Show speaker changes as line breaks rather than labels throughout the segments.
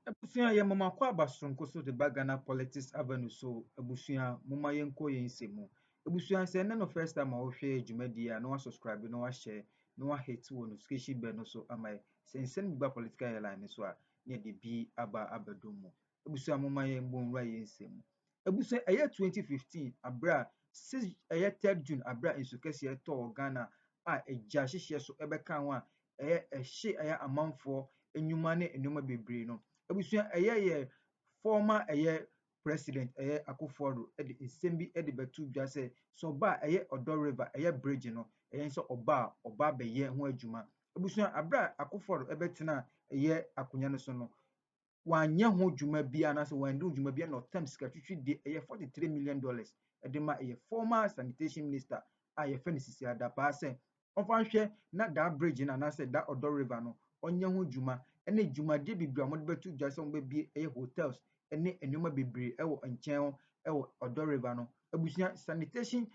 Abusua ye mama kwa basonko so de bagana politics avenue so abusua mama yenko yensemu. Abusua say na no first time a wo hwe dwumadi a no wa subscribe no wa share no wa hit wo notification bell no so amai sensen bi ba political airline so a ne de bi aba abadomo. Abusua mama yenbo nwa yensemu. Abusua eye 2015 abra 6 eye 3 June abra insukese to Ghana a eja hihye so ebeka ho a eye ehye eye amanfo enyuma ne enuma bebre no. Abusua ɛyɛ former president Akufo-Addo de nsɛm bi de bɛto dwa sɛ ɔba a Odo River bridge no nso ɔba bɛyɛ ho adwuma. Abusua abra Akufo-Addo bɛtena akonnwa no so no wanyɛ ho dwuma bi anaasɛ wandi ho dwuma bi na ɔtam sika twitwi de $43 million de ma former sanitation minister a yɛfrɛ no Cecillia Dapaah sɛ ɔmfa nhwɛ na that bridge no anaasɛ that Odo River no ɔnyɛ ho dwuma ene dwumade bibiri a wɔde bɛto dwa sɛ wɔbɛbie hotels ene nneɛma bebree ɛwɔ nkyɛn ɛwɔ Odo River no. Abusua sanitation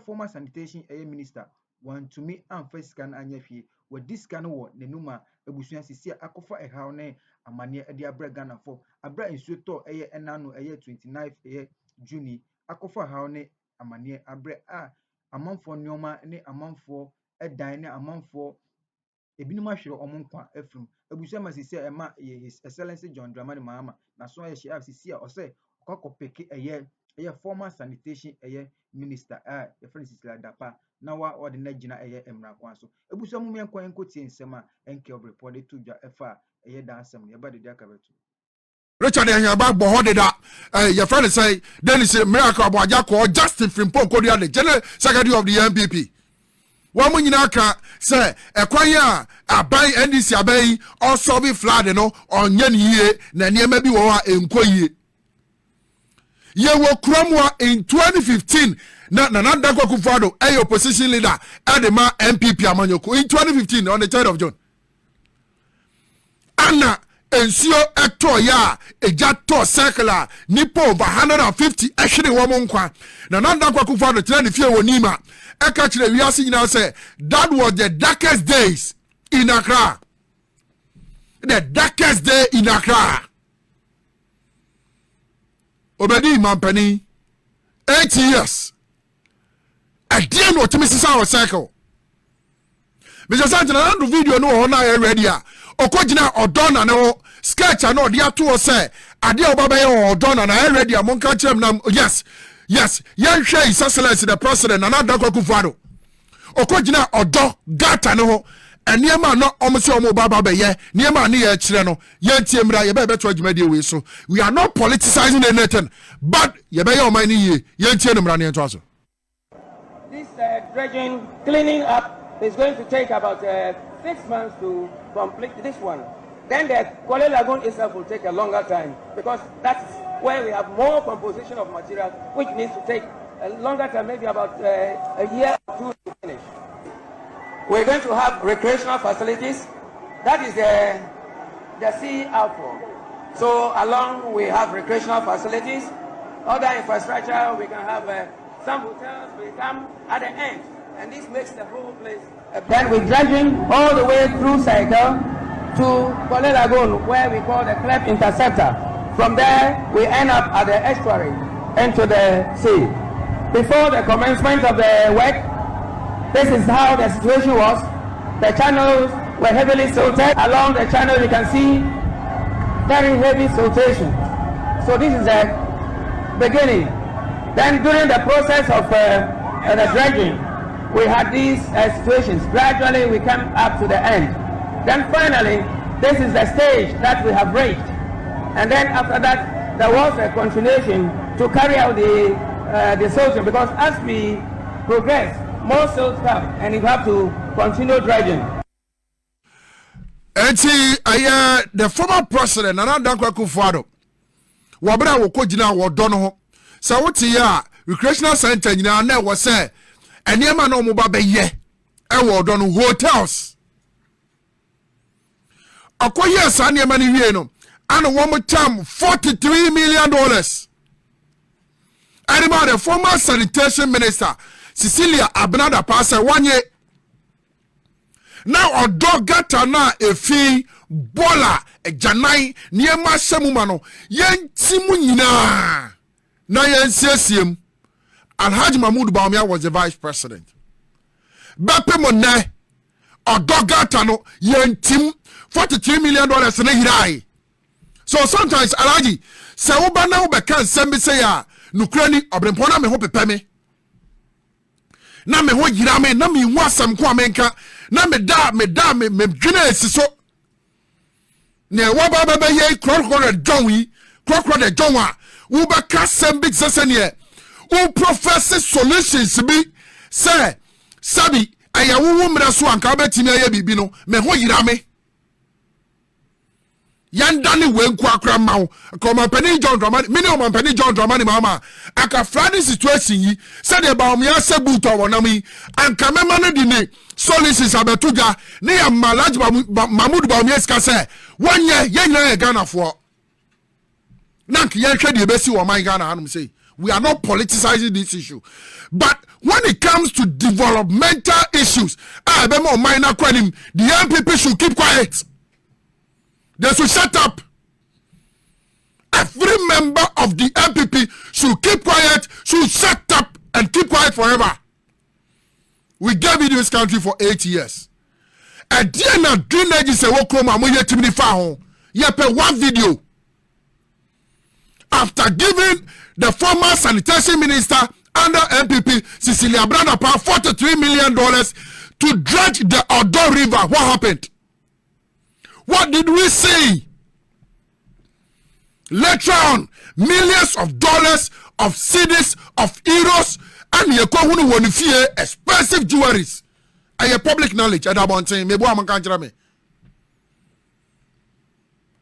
former sanitation minister wantumi amfa sika no anya hwie wɔdi sika no wɔ n'anum a abusua sisi akɔfa ɛhaw ne amaneɛ de abrɛ Ghana fo abra nsuo tɔ ɛnano 29 June akɔfa ɛhaw ne amaneɛ abrɛ a amanfoɔ nneɛma ne amanfoɔ ɛdan ne amanfoɔ ebinom ahwere ɔmo nkwa afim. Abusua masisi ema His Excellency John Dramani Mahama na so ye share sisi a ɔsɛ ɔkɔpeke former sanitation minister ye friend Cecillia Dapaah na wa de na gina emra kwan so. Abusua mu menkɔ enkotie nsɛm a enke obreport de to dwa ɛfa da asɛm ye ba de aka beto.
Richard Anyaba bohode da your friend say Dennis Miracle Aboaja ko Justin Frimpong Kodia the General Secretary of the NPP. Wa mu nyina ka say ekwan ya aban NDC aban also be flood no onye ne yie na niema bi wo a enko yie. Ye wo kramwa in 2015 na Nana Akufo-Addo opposition leader Adema NPP amanyoko in 2015 on the 3rd of June. Anna ensio eto ya ejato circular nipo over 150 ehwere wo mo nkwa na Nana Akufo-Addo tena ne fie wonima eka kire wiase nyina say that was the darkest days in Accra. The darkest day in Accra. Obedi Mampani 8 years. A dear no to Mrs. Our cycle. Mr. Santana do video no na ready a okogina odona no sketch no dia to say ade obaba ye odona na ready a monka chem na yes yan hwe His Excellency the President na Dapaah Akufo-Addo okogina odo gata no eniema no omse omo baba be ye niema ne ye kire no ye tie mra ye be beto adwumade we so we are not politicizing anything but ye be ye oman ne ye tie no mra ne ento aso.
This dredging cleaning up is going to take about 6 months to complete this one. Then the Kwale Lagoon itself will take a longer time because that's where we have more composition of material, which needs to take a longer time, maybe about a year or two to finish. We're going to have recreational facilities. That is the sea outflow. So along we have recreational facilities. Other infrastructure, we can have some hotels will come at the end, and this makes the whole place. Then we're dredging all the way through cycle to Kwale Lagoon, where we call the cleft interceptor. From there, we end up at the estuary into the sea. Before the commencement of the work, this is how the situation was. The channels were heavily silted. Along the channel, you can see very heavy siltation. So this is the beginning. Then during the process of the dredging, we had these situations. Gradually, we came up to the end. Then finally, this is the stage that we have reached. And then after that, there was a continuation to carry out the silting, because as we progress, more silt come, and you have to continue dredging.
The former president, Nana Akufo-Addo, wabra woko jina wodono ho. Sa wote ya recreational center nyina na wo say eniema na omo ba be ye e wo dono hotels. Akoye sa eniema ni wie no, ana wo mo tam $43 million. Anybody the former sanitation minister Cecillia Dapaah say wanye now odo gata na efi bola ejanai niema semuma no yentimu nyina na yensiesim. Alhaji Mahmoud Bawumia was the vice president. Bepe monne odogata no yentim $43 million na hirai. So sometimes Alhaji se woba na wobeka nsem say ya nukrani obrempona me ho pepe me. Na me ho yira me na me hu asam ko amenka na me dwena esiso. Ne woba baba ye krokro de John a wobeka sem big sesene who profess solutions be say sabi ayawo mra so anka betimi aye bibi no me ho yira me yandane wenku akra mawo ko mampani John Dramani mini o mampani John Dramani mama aka frani situation yi say de ba omya sebuto wonam yi anka mema no di ne solutions abetuga ne ya Alhaji Mahmoud Bawumia ska say wonye ye Ghana fo nank ye hwe de besi wo man Ghana hanum say we are not politicizing this issue. But when it comes to developmental issues, the MPP should keep quiet. They should shut up. Every member of the MPP should keep quiet, should shut up and keep quiet forever. We gave you this country for 8 years. And then drainage is a one video. After giving the former sanitation minister under MPP Cecillia Dapaah $43 million to dredge the Odo River, what happened? What did we see? Later on, millions of dollars, of cedis, of euros, and yekohunu wonifie expensive jewelries. Aye public knowledge at about saying me bo amankanjira me.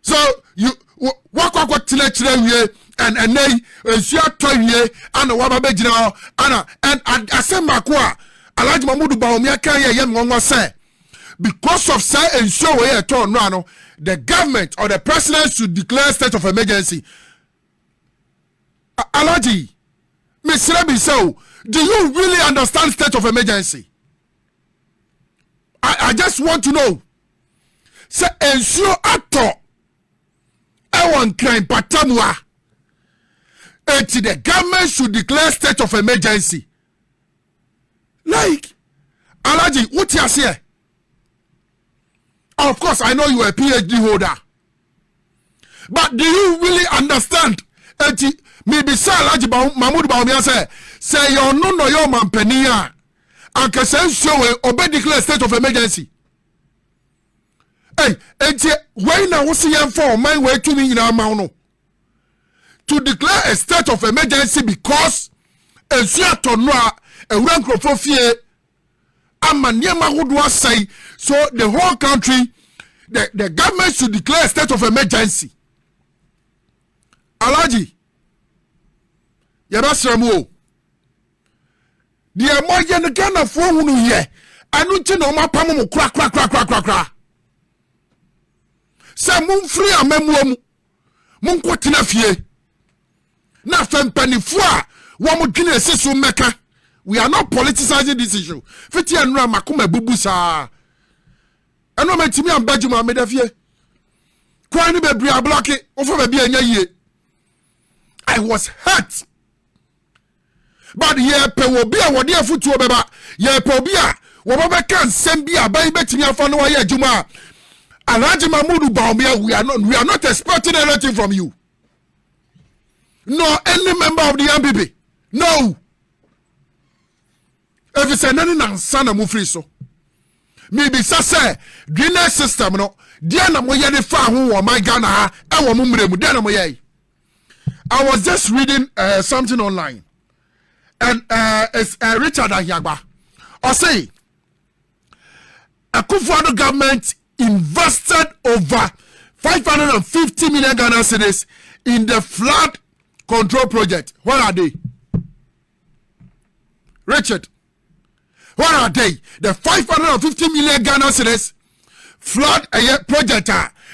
So you what tire and nay sia towie ana waba gina ana and asema kwa Alhaji Mahmoud Bawumia kan ye ngongo say because of say ensure we turn no the government or the president should declare state of emergency. Alhaji Mr. Bisau, do you really understand state of emergency? I just want to know. Say ensure ato one crime patamwa. Until the government should declare state of emergency. Like, Alhaji, what you say? Of course, I know you are a PhD holder. But do you really understand? Maybe say Alhaji Mahmoud Bawumia say you no your mampenia. And can say show obey declare state of emergency. Hey, why now we see for my way to me in our mouth to declare a state of emergency because a rank say so the whole country the government should declare a state of emergency. Alhaji Yabasramu the emoji the Ghana for who here anu ti no ma pam mo kra say mun free amemu mun kwotena fie na fempanifu a wo mo dwene esisu meka. We are not politicizing this issue. Fiti anura makoma bubu sa eno matimi ambajuma medafie kwani bebre ablock ofo ba bia nya yie. I was hurt. But ye pe wo bia wo de afutuo beba ye pe bia wo baba kan sem bia ban betimi afa no ye adwuma. Alhaji Mahmoud Bawumia, we are not expecting anything from you. No, any member of the MPP. No. If it's an ansana mufri so. Maybe say drainage system no. Diana moye de fa ho my Ghana e wo mumremu diana moye. I was just reading something online. And it's Richard Ahiagba. I say Akufo-Addo government invested over 550 million Ghana cedis in the flood control project. What are they? Richard, what are they? The 550 million Ghana cedis flood project.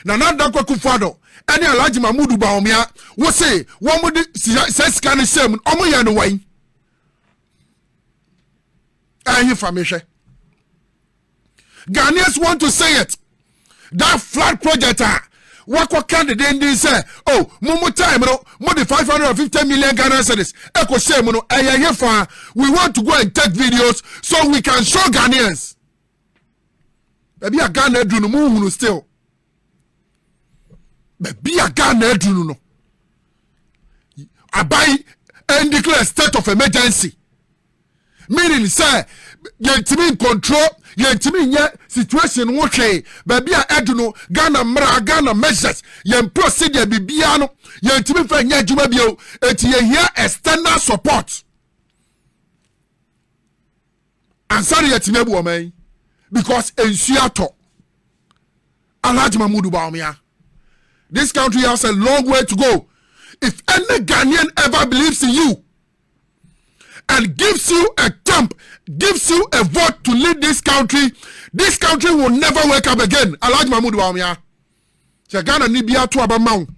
Now, not Akufo-Addo. Any Alhaji Mahmoud Bawumia will say, one would say, scan the same, Omo no way. Information. Ghanaians want to say it. that flood project wako candidate din say oh mumu time no more than 550 million Ghana cedis eko say no eyeyefa we want to go and take videos so we can show Ghanaians baby a Ghana do no mu hunu still baby a Ghana do no abai and declare state of emergency meaning say yentimi control yentimi nye situation wo hwe baby a eduno Ghana mra Ghana measures yen procedure bibia no yentimi fa nye adwuma bio enti ye here external support ansari yetimi abu oman because ensuato Alhaji Mahmoud Bawumia this country has a long way to go. If any Ghanaian ever believes in you and gives you a thumb, gives you a vote to lead this country will never wake up again. Alhaji Mahmoud Bawumia. So Ghana ni biya to abamau.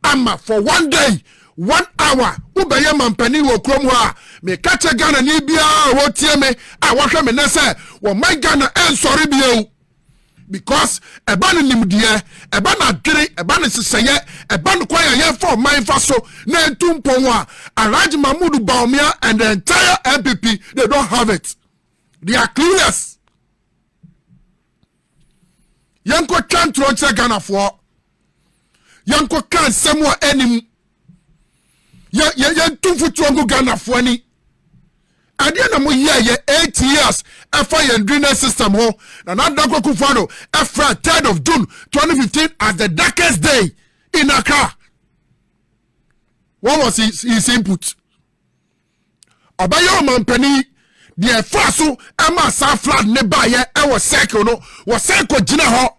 Ama for 1 day, 1 hour, ubeye mampani wo krom ho me kache Ghana ni biya wo tie me a wo hwe me na say wo my Ghana en sorry biyo. Because ebanu nimdie ebanu adwere ebanu seseye ebanu kwaya ye for my faso na entumpon a Alhaji Mahmoud Bawumia and the entire MPP they don't have it. They are clueless. Yanko kan tronche Ghana for yanko kan semwa enim yan tumfu trongo Ghana for ni adiana mo ye 8 years afa yen drainage system ho na Nandako Kufano after 3rd of June 2015 as the darkest day in Accra. What was his input? Obayo mampani the faso ama sa flood ne ba ye e was circle no was circle gina ho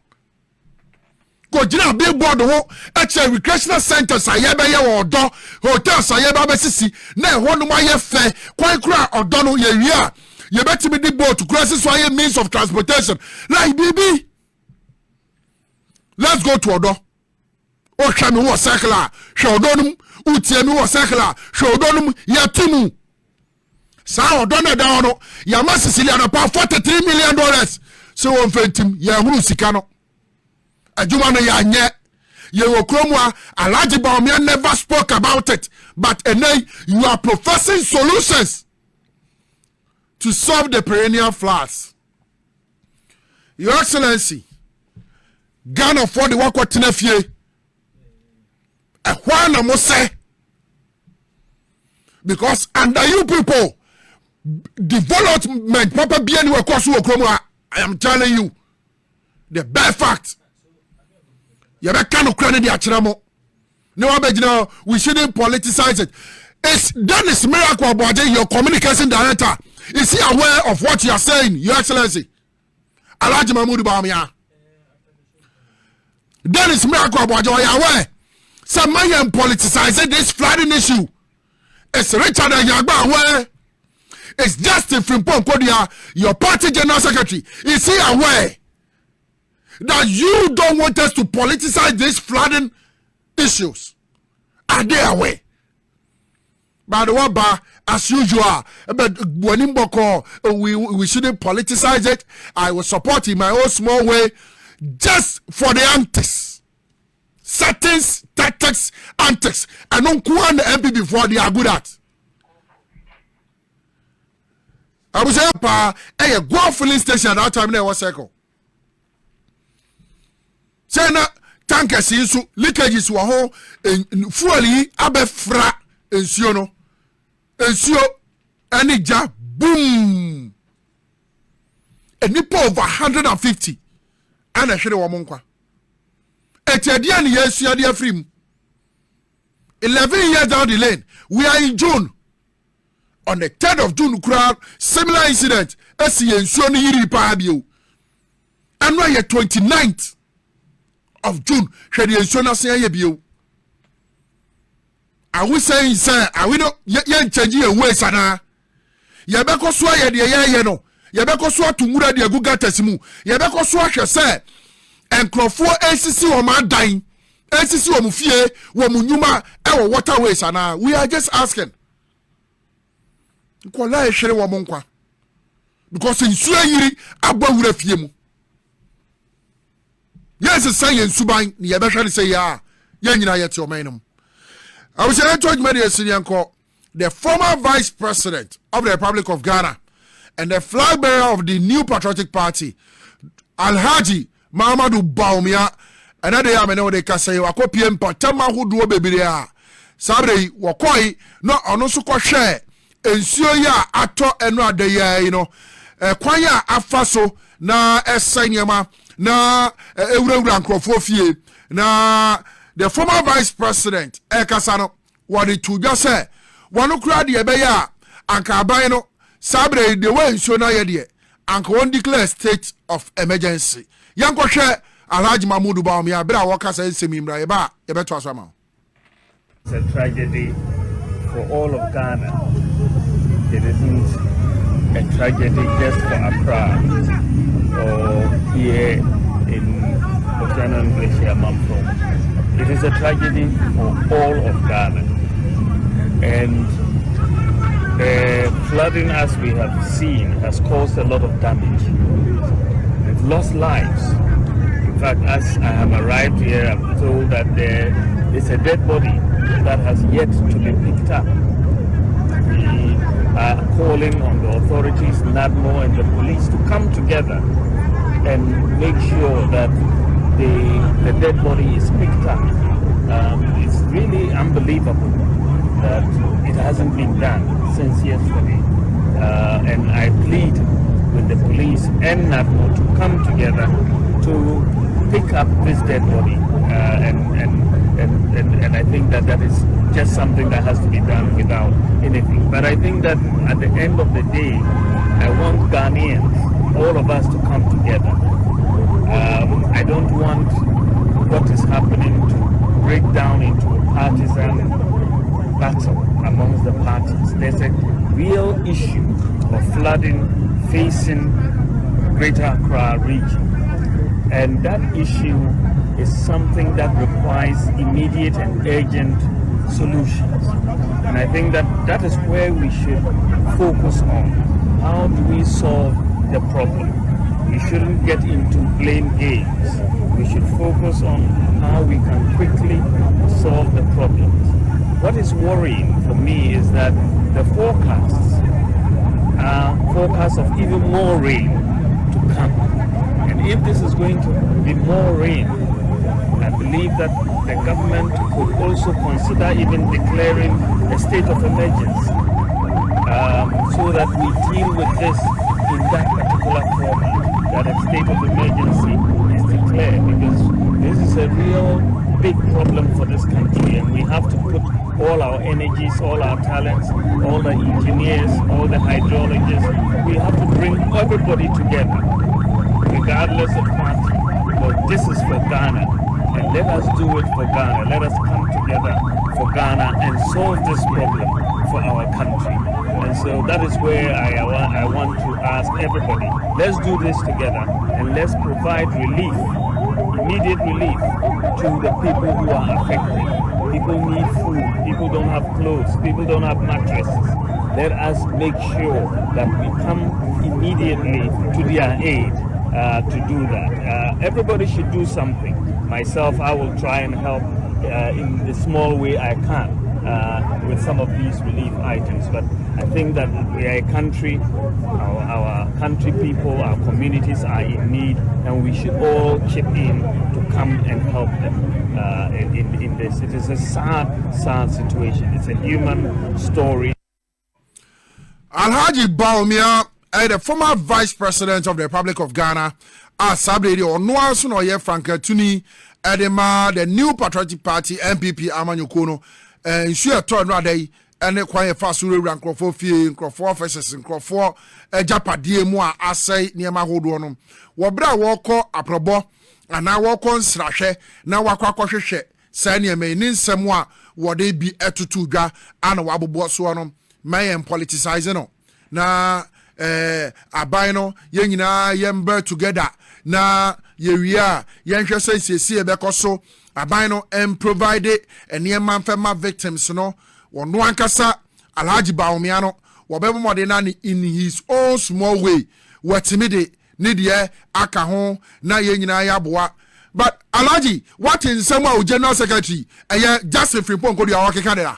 go gina billboard ho e recreational centers ayebe ye wo odo hotels ayebe abesisi na ho no ma ye fe kwan kura odo no ye wi a ye betimi di boat to cross so ye means of transportation like bibi let's go to odo o hwa me wo circle a hwa odo num utie me wo circle a hwa odo num ye timu sa odo na da no ya ma Cecillia na pa $43 million so won fentim ya huru sika no adwuma no ya nye ye wo kromwa Alhaji Bawumia never spoke about it but you are professing solutions to solve the perennial floods. Your Excellency, Ghana for the wakwatena fie ehwa na mo say because under you people development papa bia ni wakoso wo kromwa I am telling you the bare fact. You be kanu krane di akira mo. No abegina we shouldn't politicize it. It's Dennis Miracle Aboaje, your communication director. Is he aware of what you are saying, Your Excellency? Alhaji Mahmoud Bawumia. Dennis Miracle Aboaje, are you aware? Some man politicizing this flooding issue. It's Richard Yagba aware. It's Justin Frimpong Kodia, your party general secretary. Is he aware that you don't want us to politicize these flooding issues? Are they aware? By the way, as usual, but we shouldn't politicize it. I will support in my own small way, just for the antics, settings, tactics, antics. I don't want the MP before they are good at. I was a go filling station at that time. There was cycle. China tankers in leakages were home and fully abefra and siono. Ensure any job boom. A nipple over 150 and a share woman. Etiadian yes, you are free. 11 years down the lane, we are in June. On the 3rd of June, crowd similar incident. Esi ensure ni yiri paabio. And we are 29th of June. Shedi ensure na se yebio. Are we saying, sir, are we not changing a way, sana? Yabeko swa ye de no. Yabeko swa tumura de guga tesimu. Yabeko swa hwe say enkrofo ACC o man dying. ACC o mu fie, wo mu nyuma e wo waterways sana. We are just asking. Nkola e hwere wo mo nkwa. Because nsuo yiri abawura fie mu. yes say yen suban ni ye behwe say ya yen nyina yete omanum I was saying to Media the former vice president of the Republic of Ghana and the flag bearer of the New Patriotic Party, Alhaji Mahamadou Bawumia, and that they are no de kase wako PM patama hu duo bebiria. Sabre wakoi no ono so ko hwe ensuo ya ato eno adeye you know kwanya afaso na esanyema na ewurawura nkrofo fie na the former vice president Ekasano what it to just say one crowd the beya anka aban no sabre the way so na ye anka won declare state of emergency yanko hwe Alhaji Mahamadou Bawumia bra waka say semimra ye ba ye beto asama.
It's a tragedy for all of Ghana. It isn't a tragedy just for Accra or here in Oceana English Mampo. It is a tragedy for all of Ghana. And the flooding, as we have seen, has caused a lot of damage. We've lost lives. In fact, as I have arrived here, I'm told that there is a dead body that has yet to be picked up. We are calling on the authorities, NADMO and the police to come together and make sure that the dead body is picked up. It's really unbelievable that it hasn't been done since yesterday. And I plead with the police and NADMO to come together to pick up this dead body. And I think that is just something that has to be done without anything. But I think that at the end of the day, I want Ghanaians, all of us, to come together. I don't want what is happening to break down into a partisan battle amongst the parties. There's a real issue of flooding facing Greater Accra region. And that issue is something that requires immediate and urgent solutions. And I think that is where we should focus on. How do we solve the problem? We shouldn't get into blame games. We should focus on how we can quickly solve the problems. What is worrying for me is that the forecasts are forecasts of even more rain to come. And if this is going to be more rain, I believe that the government could also consider even declaring a state of emergency so that we deal with this in that particular format, that a state of emergency is declared, because this is a real big problem for this country, and we have to put all our energies, all our talents, all the engineers, all the hydrologists, we have to bring everybody together, regardless of party. But this is for Ghana, and let us do it for Ghana. Let us come together for Ghana and solve this problem for our country. And so that is where I want to ask everybody, let's do this together and let's provide relief, immediate relief to the people who are affected. People need food, people don't have clothes, people don't have mattresses. Let us make sure that we come immediately to their aid to do that. Everybody should do something. Myself, I will try and help in the small way I can with some of these relief items. But I think that we are a country, our country people, our communities are in need, and we should all chip in to come and help them in this. It is a sad situation. It's a human story.
Alhaji Bawumia, the former vice president of the Republic of Ghana, Sabredi Onoasu no ye Frank Tuni, Edema, the New Patriotic Party, MPP Amanyokono, and sure turn day, and the quiet fasuru rank for fee, for officers, and for a Dapaah moi, I say near my hoodonum. Wabra wako aprobo, and now walk on slashe, now wakakoshe, Sanya may nin semwa, what they be etutuga, and a wabble bosswanum, may and politicizing. Na abino yenina yember together na yewia yenhwe say Cecillia bekoso abino provided and yemman fema victims no wono ankasa Alhaji Bawumia no wobebo modena in his own small way watimide ne de aka ho na yenyina yaboa but Alaji, what in someone general secretary Justin Frimpong could you work there?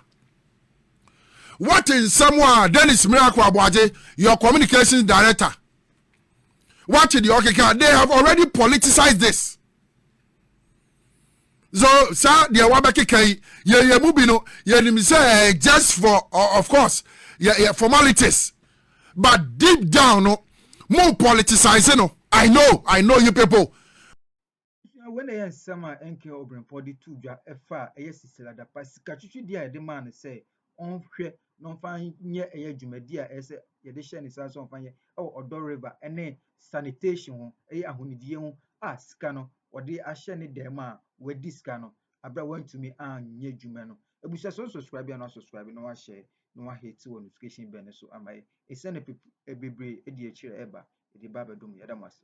What in someone Dennis Miracle Abuaje, your communications director? What in the Okeka? They have already politicized this. So, sir, the Wabaki Kai, ye mubino, ye say just for, of course, formalities. But deep down, no, more politicizing. No, I know you people.
When they are summer NK Obrin for the 2 FA, Cecillia Dapaah, Sikachuchi dear, the man say, on share, non fine near a jumedia, as a edition is also on fire, or River, and then sanitation, a Hunidion, Scano, or the Ashani Dema, where this cano, Abra went to me and near Jumano. A bush also subscribe and not subscribe, no one share, no one hate to notification benefit. So am I a send a baby, a dear chair ever, the Baba Dumi Adamas.